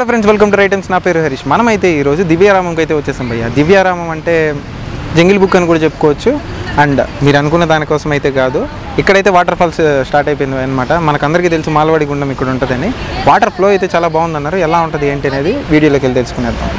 Hello friends, welcome to రైటమ్స్. నా పేరు హరీష్. మనమైతే ఈరోజు దివ్యారామంకి అయితే వచ్చేసాం భయ్య. దివ్యారామం అంటే జంగిల్ బుక్ అని కూడా చెప్పుకోవచ్చు. అండ్ మీరు అనుకున్న దానికోసం అయితే కాదు, ఇక్కడైతే వాటర్ ఫాల్స్ స్టార్ట్ అయిపోయింది అనమాట. మనకందరికీ తెలుసు మాల్వాడి గుండం ఇక్కడ ఉంటుందని. వాటర్ ఫ్లో అయితే చాలా బాగుందన్నారు. ఎలా ఉంటుంది ఏంటి అనేది వీడియోలోకి వెళ్ళి తెలుసుకునేద్దాం.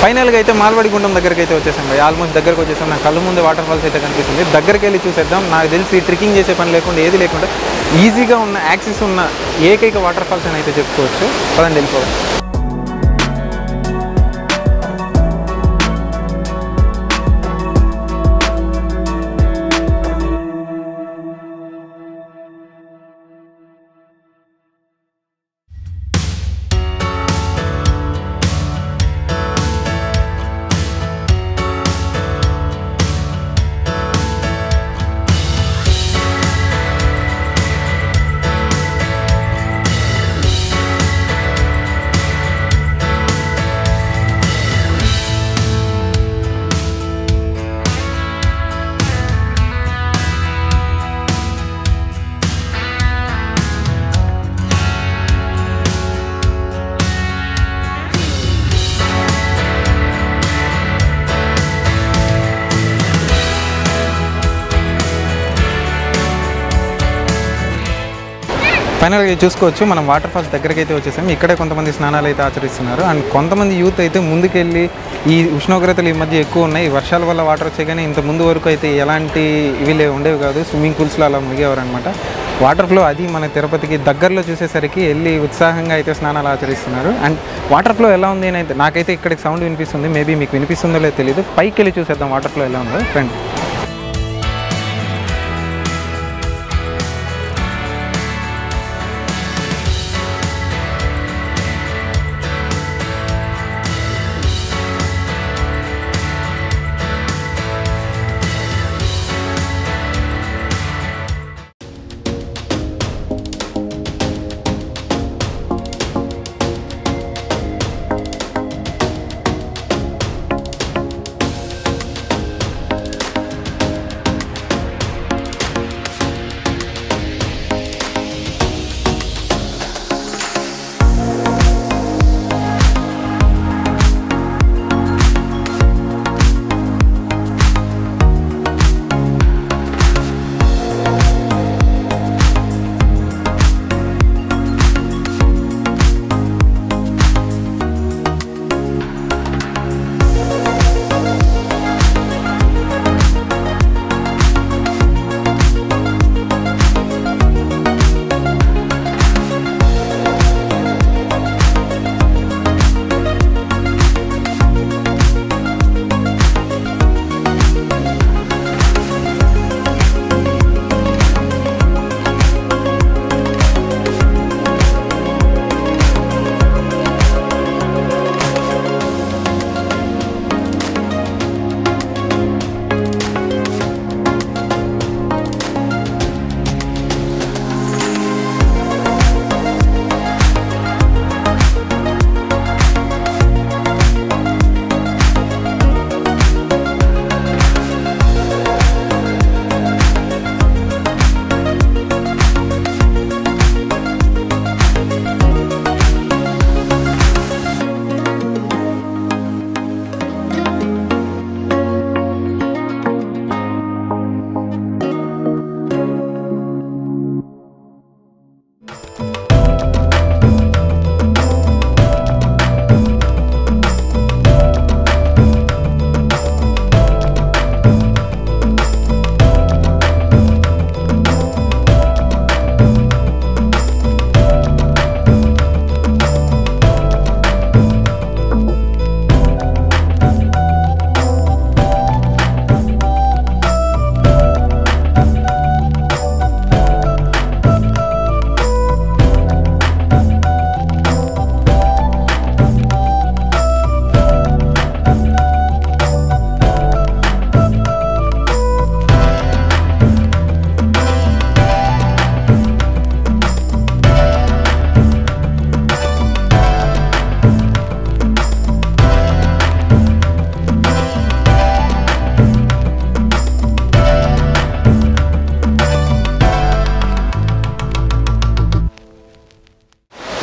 ఫైనల్గా అయితే మాల్వాడి గుండం దగ్గరికి అయితే వచ్చేసాం భయ్య. ఆల్మోస్ట్ దగ్గరకు వచ్చేసాం. నా కళ్ళ ముందు వాటర్ ఫాల్స్ అయితే కనిపిస్తుంది. దగ్గరికి వెళ్ళి చూసేద్దాం. నాకు తెలిసి ట్రెక్కింగ్ చేసే పని లేకుండా ఏది లేకుండా ఈజీగా ఉన్న యాక్సెస్ ఉన్న ఏకైక వాటర్ ఫాల్స్ అని అయితే చెప్పుకోవచ్చు. పదండి వెళ్ళిపోవాలి. ఫైనల్గా చూసుకోవచ్చు, మనం వాటర్ ఫాల్స్ దగ్గరికి అయితే వచ్చేసాం. ఇక్కడే కొంతమంది స్నానాలు అయితే ఆచరిస్తున్నారు. అండ్ కొంతమంది యూత్ అయితే ముందుకెళ్ళి, ఈ ఉష్ణోగ్రతలు ఈ మధ్య ఎక్కువ ఉన్నాయి, వర్షాల వల్ల వాటర్ వచ్చాయి, కానీ ఇంత ముందు వరకు అయితే ఎలాంటి ఇవి ఉండేవి కాదు. స్విమ్మింగ్ పూల్స్లో అలా మునిగేవారు అనమాట. వాటర్ ఫ్లో అది మన తిరుపతికి దగ్గరలో చూసేసరికి వెళ్ళి ఉత్సాహంగా అయితే స్నానాలు ఆచరిస్తున్నారు. అండ్ వాటర్ ఫ్లో ఎలా ఉంది అని అయితే నాకైతే ఇక్కడికి సౌండ్ వినిపిస్తుంది. మేబీ మీకు వినిపిస్తుందో లేదో తెలియదు. పైకి వెళ్ళి చూసేద్దాం వాటర్ ఫ్లో ఎలా ఉందో ఫ్రెండ్.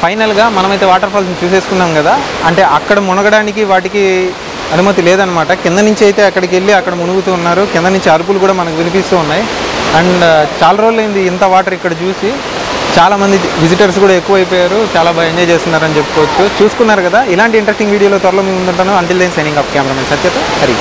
ఫైనల్గా మనమైతే వాటర్ ఫాల్స్ని చూసేసుకున్నాం కదా, అంటే అక్కడ మునగడానికి వాటికి అనుమతి లేదనమాట. కింద నుంచి అయితే అక్కడికి వెళ్ళి అక్కడ మునుగుతూ ఉన్నారు. కింద నుంచి అరుపులు కూడా మనకు వినిపిస్తూ ఉన్నాయి. అండ్ చాలా రోజులైంది ఇంత వాటర్ ఇక్కడ చూసి. చాలామంది విజిటర్స్ కూడా ఎక్కువైపోయారు, చాలా బాగా ఎంజాయ్ చేస్తున్నారని చెప్పుకోవచ్చు. చూసుకున్నారు కదా, ఇలాంటి ఇంట్రెస్టింగ్ వీడియోలో త్వరలో మేము ఉంటాను. Until then signing off cameraman సత్యతో హరి.